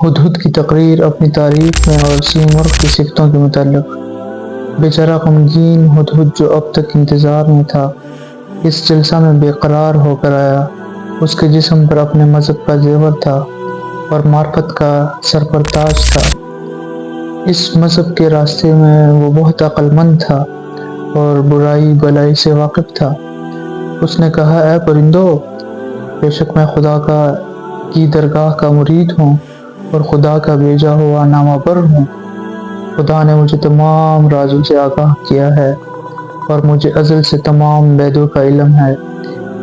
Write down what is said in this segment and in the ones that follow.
ہدہد کی تقریر اپنی تاریخ میں اور سیمرغ کی صفتوں کے متعلق۔ بیچارہ غمگین ہدہد جو اب تک انتظار میں تھا، اس جلسہ میں بے قرار ہو کر آیا۔ اس کے جسم پر اپنے مذہب کا زیور تھا اور معرفت کا سر پر تاج تھا۔ اس مذہب کے راستے میں وہ بہت عقل مند تھا اور برائی بلائی سے واقف تھا۔ اس نے کہا، اے پرندو، بے شک میں خدا کی درگاہ کا مرید ہوں اور خدا کا بھیجا ہوا نامہ بر ہوں۔ خدا نے مجھے تمام رازوں سے آگاہ کیا ہے اور مجھے ازل سے تمام بیدوں کا علم ہے۔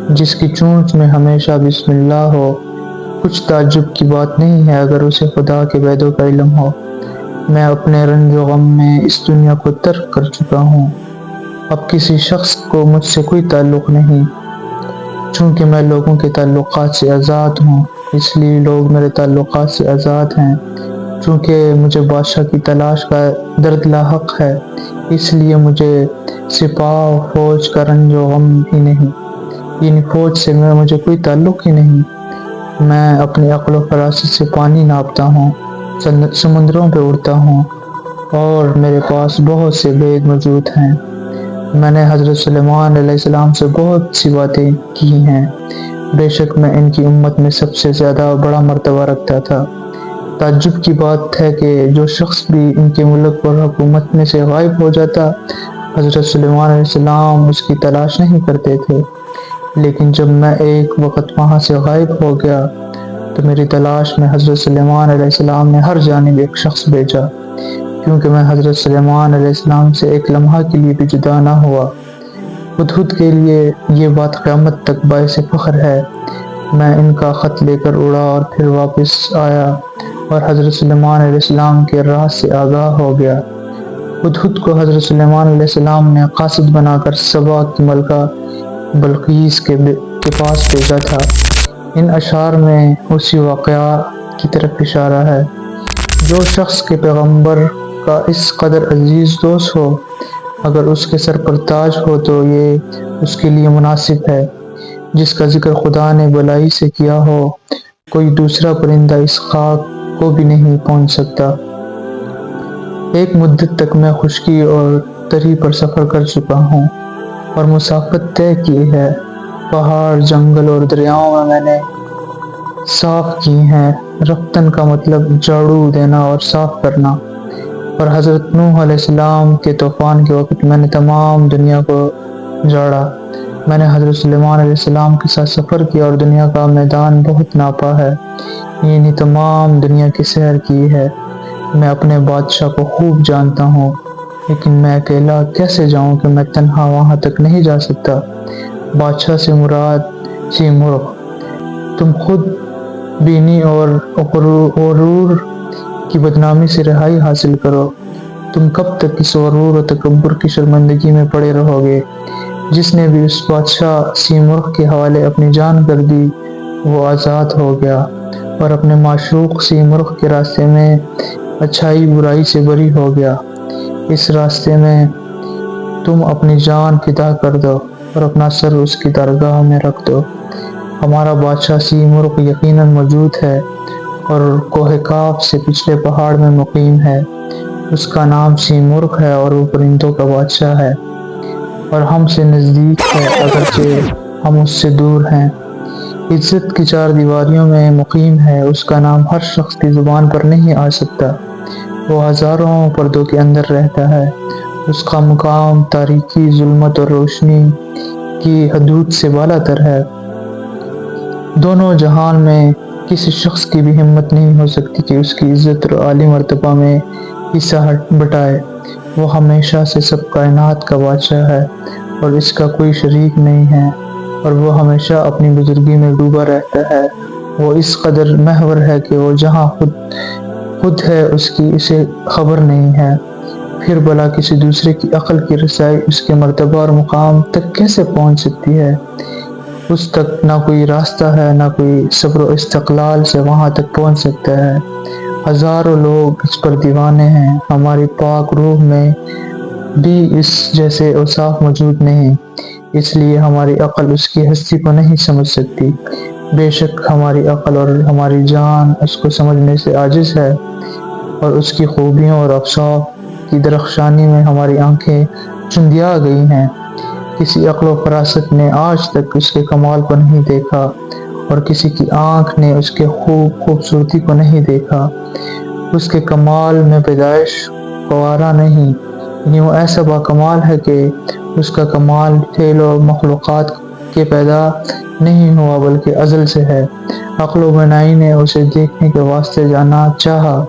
جس کی چونچ میں ہمیشہ بسم اللہ ہو، کچھ تعجب کی بات نہیں ہے اگر اسے خدا کے بیدوں کا علم ہو۔ میں اپنے رنج و غم میں اس دنیا کو ترک کر چکا ہوں۔ اب کسی شخص کو مجھ سے کوئی تعلق نہیں۔ چونکہ میں لوگوں کے تعلقات سے آزاد ہوں، اس لیے لوگ میرے تعلقات سے آزاد ہیں۔ چونکہ مجھے بادشاہ کی تلاش کا درد لاحق ہے، اس لیے مجھے سپاہ و فوج کا رنج و غم ہی نہیں، یعنی فوج سے مجھے کوئی تعلق ہی نہیں۔ میں اپنی عقل و فراست سے پانی ناپتا ہوں، سمندروں پہ اڑتا ہوں اور میرے پاس بہت سے بید موجود ہیں۔ میں نے حضرت سلیمان علیہ السلام سے بہت سی باتیں کی ہیں، بے شک میں ان کی امت میں سب سے زیادہ بڑا مرتبہ رکھتا تھا۔ تعجب کی بات ہے کہ جو شخص بھی ان کے ملک اور حکومت میں سے غائب ہو جاتا، حضرت سلیمان علیہ السلام اس کی تلاش نہیں کرتے تھے۔ لیکن جب میں ایک وقت وہاں سے غائب ہو گیا تو میری تلاش میں حضرت سلیمان علیہ السلام نے ہر جانب ایک شخص بھیجا، کیونکہ میں حضرت سلیمان علیہ السلام سے ایک لمحہ کے لیے بھی جدا نہ ہوا۔ ہدہد کے لیے یہ بات قیامت تک باعث فخر ہے۔ میں ان کا خط لے کر اڑا اور پھر واپس آیا اور حضرت سلیمان علیہ السلام کے راز سے آگاہ ہو گیا۔ ہدہد کو حضرت سلیمان علیہ السلام نے قاصد بنا کر سبا کی ملکہ بلقیس کے پاس بھیجا تھا۔ ان اشعار میں اسی واقعہ کی طرف اشارہ ہے۔ جو شخص کے پیغمبر کا اس قدر عزیز دوست ہو، اگر اس کے سر پر تاج ہو تو یہ اس کے لیے مناسب ہے۔ جس کا ذکر خدا نے بلائی سے کیا ہو، کوئی دوسرا پرندہ اس خاک کو بھی نہیں پہنچ سکتا۔ ایک مدت تک میں خشکی اور تری پر سفر کر چکا ہوں اور مسافت طے کی ہے۔ پہاڑ، جنگل اور دریاؤں میں نے صاف کی ہیں۔ رفتن کا مطلب جھاڑو دینا اور صاف کرنا۔ اور حضرت نوح علیہ السلام کے طوفان کے وقت میں نے تمام دنیا کو جھاڑا۔ میں نے حضرت سلیمان علیہ السلام کے ساتھ سفر کیا اور دنیا کا میدان بہت ناپا ہے، یعنی تمام دنیا کی سیر کی ہے۔ میں اپنے بادشاہ کو خوب جانتا ہوں، لیکن میں اکیلا کیسے جاؤں کہ میں تنہا وہاں تک نہیں جا سکتا۔ بادشاہ سے مراد سیمرغ۔ تم خود بینی اور غرور کی بدنامی سے رہائی حاصل کرو۔ تم کب تک اس غرور و تکبر کی شرمندگی میں پڑے رہو گے؟ جس نے بھی اس بادشاہ سیمرغ کے حوالے اپنی جان کر دی، وہ آزاد ہو گیا اور اپنے معشوق سیمرغ کے راستے میں اچھائی برائی سے بری ہو گیا۔ اس راستے میں تم اپنی جان فدا کر دو اور اپنا سر اس کی درگاہ میں رکھ دو۔ ہمارا بادشاہ سیمرغ یقیناً موجود ہے اور کوہ کاف سے پچھلے پہاڑ میں مقیم ہے۔ اس کا نام سیمرغ ہے اور وہ پرندوں کا بادشاہ ہے اور ہم سے نزدیک ہے اگرچہ ہم اس سے دور ہیں۔ عزت کی چار دیواریوں میں مقیم ہے، اس کا نام ہر شخص کی زبان پر نہیں آ سکتا۔ وہ ہزاروں پردوں کے اندر رہتا ہے۔ اس کا مقام تاریکی، ظلمت اور روشنی کی حدود سے بالا تر ہے۔ دونوں جہان میں کسی شخص کی بھی ہمت نہیں ہو سکتی کہ اس کی عزت اور عالی مرتبہ میں حصہ بٹائے۔ وہ ہمیشہ سے سب کائنات کا بادشاہ ہے اور اس کا کوئی شریک نہیں ہے، اور وہ ہمیشہ اپنی بزرگی میں ڈوبا رہتا ہے۔ وہ اس قدر محور ہے کہ وہ جہاں خود ہے اس کی اسے خبر نہیں ہے۔ پھر بھلا کسی دوسرے کی عقل کی رسائی اس کے مرتبہ اور مقام تک کیسے پہنچ سکتی ہے؟ اس تک نہ کوئی راستہ ہے، نہ کوئی صبر و استقلال سے وہاں تک پہنچ سکتا ہے۔ ہزاروں لوگ اس پر دیوانے ہیں، ہماری پاک روح میں بھی اس جیسے اوصاف موجود نہیں، اس لیے ہماری عقل اس کی ہستی کو نہیں سمجھ سکتی۔ بے شک ہماری عقل اور ہماری جان اس کو سمجھنے سے عاجز ہے، اور اس کی خوبیوں اور اوصاف کی درخشانی میں ہماری آنکھیں چندیا گئی ہیں۔ کسی عقل و فراست نے آج تک اس کے کمال کو نہیں دیکھا، اور کسی کی آنکھ نے اس کے خوبصورتی کو نہیں دیکھا۔ اس کے کمال میں پیدائش گوارا نہیں، یعنی وہ ایسا باکمال ہے کہ اس کا کمال فعل و مخلوقات کے پیدا نہیں ہوا بلکہ ازل سے ہے۔ عقل و بینائی نے اسے دیکھنے کے واسطے جانا چاہا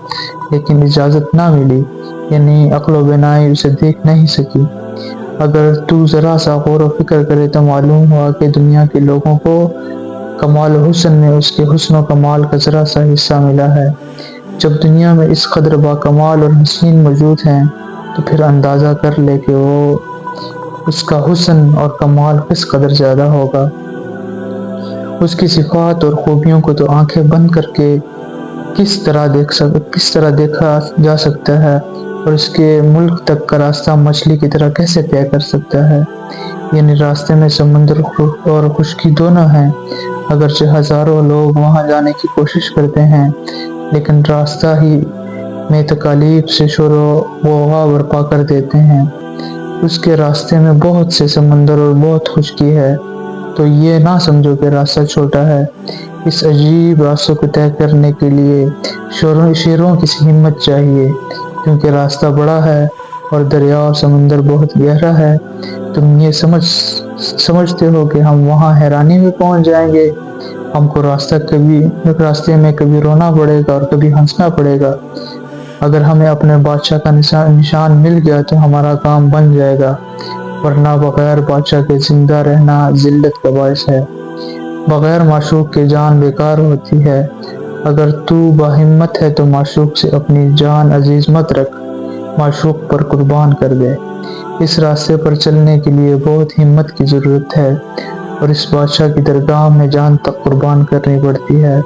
لیکن اجازت نہ ملی، یعنی عقل و بینائی اسے دیکھ نہیں سکی۔ اگر تو ذرا سا غور و فکر کرے تو معلوم ہوا کہ دنیا کے لوگوں کو کمال و حسن میں اس کے حسن و کمال کا ذرا سا حصہ ملا ہے۔ جب دنیا میں اس قدر باکمال اور حسین موجود ہیں تو پھر اندازہ کر لے کہ وہ اس کا حسن اور کمال کس قدر زیادہ ہوگا۔ اس کی صفات اور خوبیوں کو تو آنکھیں بند کر کے کس طرح دیکھا جا سکتا ہے، اور اس کے ملک تک کا راستہ مچھلی کی طرح کیسے طے کر سکتا ہے؟ یعنی راستے میں سمندر اور خشکی دونوں ہیں، اگرچہ ہزاروں لوگ وہاں جانے کی کوشش کرتے ہیں لیکن راستہ ہی میں تکالیف سے شور و غوغا برپا کر دیتے ہیں۔ اس کے راستے میں بہت سے سمندر اور بہت خشکی ہے، تو یہ نہ سمجھو کہ راستہ چھوٹا ہے۔ اس عجیب راستے کو طے کرنے کے لیے شیروں کی ہمت چاہیے، کیونکہ راستہ بڑا ہے اور دریا اور سمندر بہت گہرا ہے۔ تم یہ سمجھتے ہو کہ ہم وہاں حیرانی میں پہنچ جائیں گے؟ ہم کو راستے میں کبھی رونا پڑے گا اور کبھی ہنسنا پڑے گا۔ اگر ہمیں اپنے بادشاہ کا نشان مل گیا تو ہمارا کام بن جائے گا، ورنہ بغیر بادشاہ کے زندہ رہنا ذلت کا باعث ہے۔ بغیر معشوق کے جان بیکار ہوتی ہے۔ اگر تو باہمت ہے تو معشوق سے اپنی جان عزیز مت رکھ، معشوق پر قربان کر دے۔ اس راستے پر چلنے کے لیے بہت ہمت کی ضرورت ہے، اور اس بادشاہ کی درگاہ میں جان تک قربان کرنی پڑتی ہے۔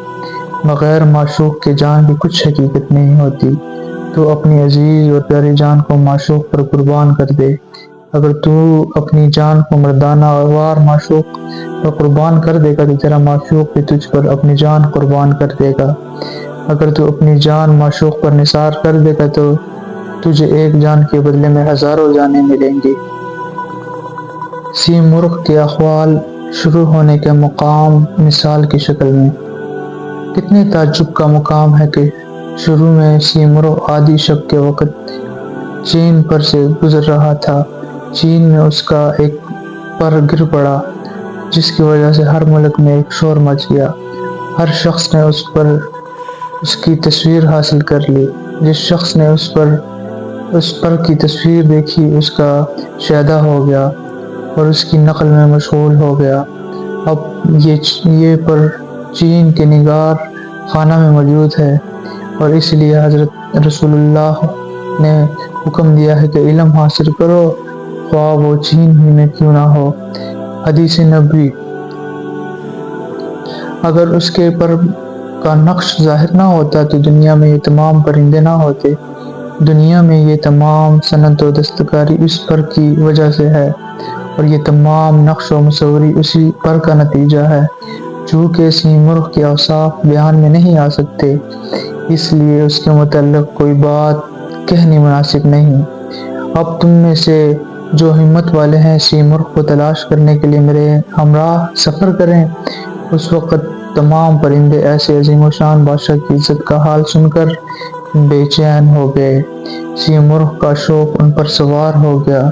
بغیر معشوق کے جان کی کچھ حقیقت نہیں ہوتی۔ تو اپنی عزیز اور پیاری جان کو معشوق پر قربان کر دے۔ اگر تو اپنی جان کو مردانہ وار معشوق پر قربان کر دے گا تو تیرا معشوق بھی تجھ پر اپنی جان قربان کر دے گا۔ اگر تو اپنی جان معشوق پر نثار کر دے گا تو تجھے ایک جان کے بدلے میں ہزاروں جانیں ملیں گی۔ سیمرغ کے احوال شروع ہونے کے مقام مثال کی شکل میں۔ کتنے تعجب کا مقام ہے کہ شروع میں سیمرغ آدھی شب کے وقت چین پر سے گزر رہا تھا۔ چین میں اس کا ایک پر گر پڑا، جس کی وجہ سے ہر ملک میں ایک شور مچ گیا۔ ہر شخص نے اس کی تصویر حاصل کر لی۔ جس شخص نے اس پر کی تصویر دیکھی اس کا شیدا ہو گیا اور اس کی نقل میں مشغول ہو گیا۔ اب یہ پر چین کے نگار خانہ میں موجود ہے، اور اس لیے حضرت رسول اللہ نے حکم دیا ہے کہ علم حاصل کرو، خواہ وہ چین ہی میں کیوں نہ ہو۔ حدیث نبوی۔ اگر اس کے پر کا نقش ظاہر نہ ہوتا تو دنیا میں یہ تمام پرندے نہ ہوتے۔ دنیا میں یہ تمام صنعت و دستکاری اس پر کی وجہ سے ہے، اور یہ تمام نقش و مصوری اسی پر کا نتیجہ ہے۔ چونکہ سیمرغ کے اوصاف بیان میں نہیں آ سکتے، اس لیے اس کے متعلق کوئی بات کہنی مناسب نہیں۔ اب تم میں سے جو ہمت والے ہیں سیمرغ کو تلاش کرنے کے لیے میرے ہمراہ سفر کریں۔ اس وقت تمام پرندے ایسے عظیم و شان بادشاہ کی عزت کا حال سن کر بے چین ہو گئے۔ سیمرغ کا شوق ان پر سوار ہو گیا،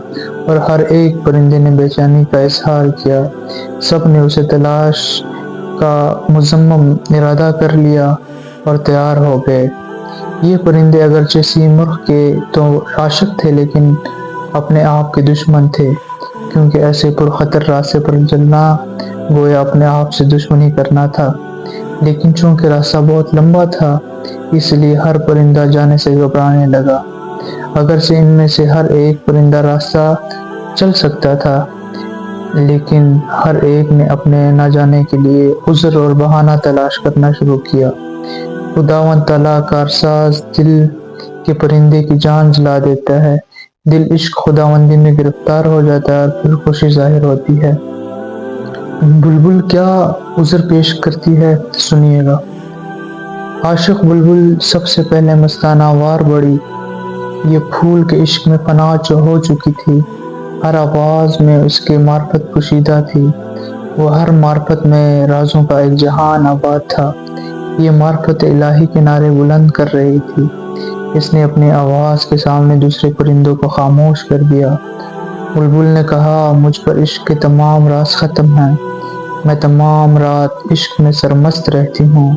اور ہر ایک پرندے نے بے چینی کا اظہار کیا۔ سب نے اسے تلاش کا مصمم ارادہ کر لیا اور تیار ہو گئے۔ یہ پرندے اگرچہ سیمرغ کے تو عاشق تھے لیکن اپنے آپ کے دشمن تھے، کیونکہ ایسے پرخطر راستے پر چلنا گویا اپنے آپ سے دشمنی کرنا تھا۔ لیکن چونکہ راستہ بہت لمبا تھا اس لیے ہر پرندہ جانے سے گھبرانے لگا۔ اگرچہ ان میں سے ہر ایک پرندہ راستہ چل سکتا تھا، لیکن ہر ایک نے اپنے نہ جانے کے لیے عذر اور بہانہ تلاش کرنا شروع کیا۔ خداوند تعالیٰ کارساز دل کے پرندے کی جان جلا دیتا ہے۔ دل عشق خداوندی میں گرفتار ہو جاتا ہے اور پھر خوشی ظاہر ہوتی ہے۔ بلبل کیا عذر پیش کرتی ہے سنیے گا۔ عاشق بلبل سب سے پہلے مستانہ وار بڑی، یہ پھول کے عشق میں فنا ہو چکی تھی۔ ہر آواز میں اس کے معرفت پوشیدہ تھی، وہ ہر معرفت میں رازوں کا ایک جہان آباد تھا۔ یہ معرفت الہی کے نعرے بلند کر رہی تھی، اس نے اپنی آواز کے سامنے دوسرے پرندوں کو خاموش کر دیا۔ بلبل نے کہا، مجھ پر عشق کے تمام راز ختم ہیں، میں تمام رات عشق میں سرمست رہتی ہوں۔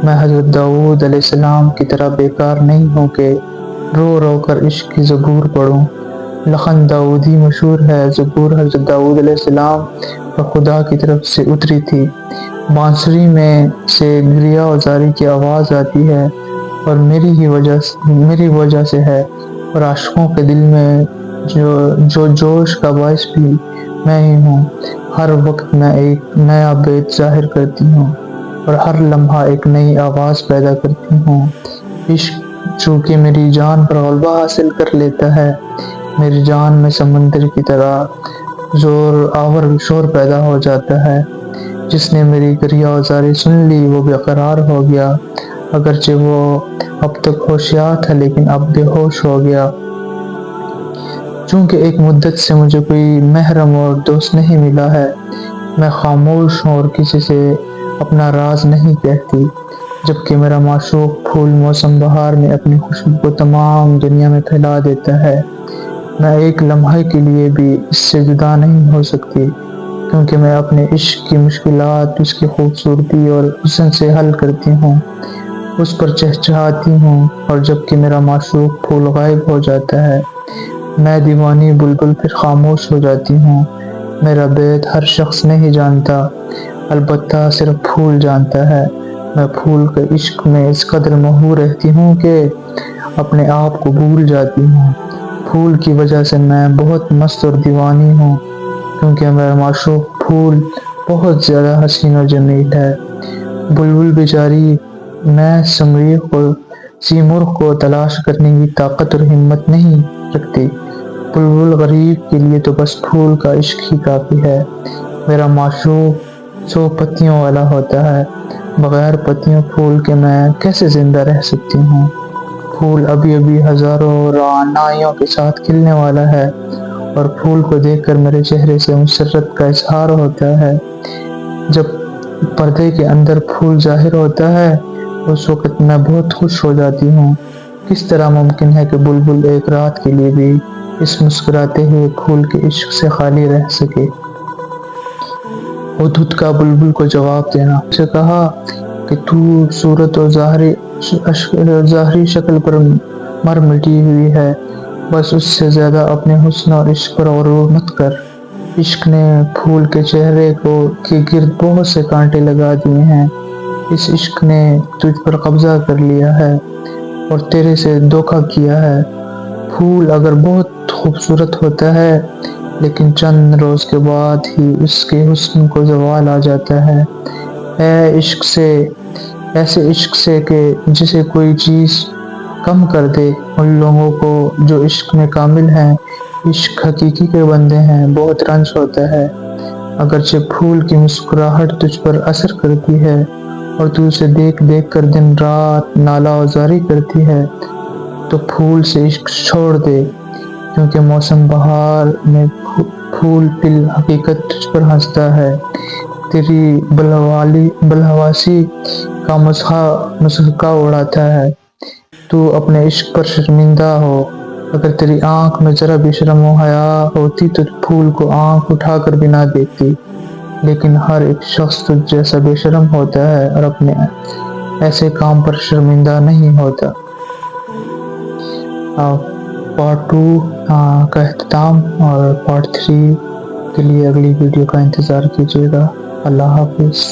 میں حضرت داؤد علیہ السلام کی طرح بیکار نہیں ہوں کہ رو رو کر عشق کی زبور پڑھوں۔ لخن داؤدی مشہور ہے، زبور حضرت داؤد علیہ السلام پر خدا کی طرف سے اتری تھی۔ بانسری میں سے گریہ و زاری کی آواز آتی ہے اور میری وجہ سے ہے، اور عاشقوں کے دل میں جو جوش کا باعث بھی میں ہی ہوں۔ ہر وقت میں ایک نیا بیت ظاہر کرتی ہوں اور ہر لمحہ ایک نئی آواز پیدا کرتی ہوں۔ عشق چونکہ میری جان پر غلبہ حاصل کر لیتا ہے، میری جان میں سمندر کی طرح زور آور شور پیدا ہو جاتا ہے۔ جس نے میری گریہ و زاری سن لی وہ بے قرار ہو گیا، اگرچہ وہ اب تک ہوشیار تھا لیکن اب بے ہوش ہو گیا۔ چونکہ ایک مدت سے مجھے کوئی محرم اور دوست نہیں ملا ہے، میں خاموش ہوں اور کسی سے اپنا راز نہیں کہتی، جبکہ میرا معشوق پھول موسم بہار میں اپنی خوشبو کو تمام دنیا میں پھیلا دیتا ہے۔ میں ایک لمحے کے لیے بھی اس سے جدا نہیں ہو سکتی، کیونکہ میں اپنے عشق کی مشکلات اس کی خوبصورتی اور حسن سے حل کرتی ہوں، اس پر چہچہاتی ہوں، اور جبکہ میرا معشوق پھول غائب ہو جاتا ہے، میں دیوانی بلبل پھر خاموش ہو جاتی ہوں۔ میرا بیت ہر شخص نہیں جانتا، البتہ صرف پھول جانتا ہے۔ میں پھول کے عشق میں اس قدر مہو رہتی ہوں کہ اپنے آپ کو بھول جاتی ہوں۔ پھول کی وجہ سے میں بہت مست اور دیوانی ہوں، کیونکہ میرا معشوق پھول بہت زیادہ حسین و جمیل ہے۔ بلبل بیچاری میں سیمرغ کو تلاش کرنے کی طاقت اور ہمت نہیں رکھتی۔ بلبل غریب کے لیے تو بس پھول کا عشق ہی کافی ہے۔ میرا معشوق 100 پتیوں والا ہوتا ہے، بغیر پتیوں پھول کے میں کیسے زندہ رہ سکتی ہوں؟ پھول ابھی ابھی ہزاروں روانائیوں کے ساتھ کھلنے والا ہے، اور پھول کو دیکھ کر میرے چہرے سے مسرت کا اظہار ہوتا ہے۔ جب پردے کے اندر پھول ظاہر ہوتا ہے اس وقت میں بہت خوش ہو جاتی ہوں۔ کس طرح ممکن ہے کہ بلبل ایک رات کے لیے بھی اس مسکراتے ہوئے پھول کے عشق سے خالی رہ سکے؟ ہدہد کا بلبل کو جواب دینا۔ اسے کہا کہ تو صورت اور ظاہری شکل پر مر مٹی ہوئی ہے، بس اس سے زیادہ اپنے حسن اور عشق پر غرور مت کر۔ عشق نے پھول کے چہرے کے گرد بہت سے کانٹے لگا دیے ہیں، اس عشق نے تجھ پر قبضہ کر لیا ہے اور تیرے سے دھوکہ کیا ہے۔ پھول اگر بہت خوبصورت ہوتا ہے لیکن چند روز کے بعد ہی اس کے حسن کو زوال آ جاتا ہے۔ ایسے عشق سے کہ جسے کوئی چیز کم کر دے۔ ان لوگوں کو جو عشق میں کامل ہیں، عشق حقیقی کے بندے ہیں، بہت رنج ہوتا ہے۔ اگرچہ پھول کی مسکراہٹ تجھ پر اثر کرتی ہے اور تو اسے دیکھ دیکھ کر دن رات نالہ و زاری کرتی ہے، تو پھول سے عشق چھوڑ دے، کیونکہ موسم بہار میں پھول فی الحقیقت تجھ پر ہنستا ہے، تیری بلحواسی کا مضحکہ اڑاتا ہے۔ تو اپنے عشق پر شرمندہ ہو۔ اگر تیری آنکھ میں ذرا بھی شرم و حیا ہوتی تو پھول کو آنکھ اٹھا کر بھی نہ دیکھتی، لیکن ہر ایک شخص تجھ جیسا بے شرم ہوتا ہے اور اپنے ایسے کام پر شرمندہ نہیں ہوتا۔ پارٹ 2 کا اختتام اور پارٹ 3 کے لیے اگلی ویڈیو کا انتظار کیجیے گا۔ اللہ حافظ۔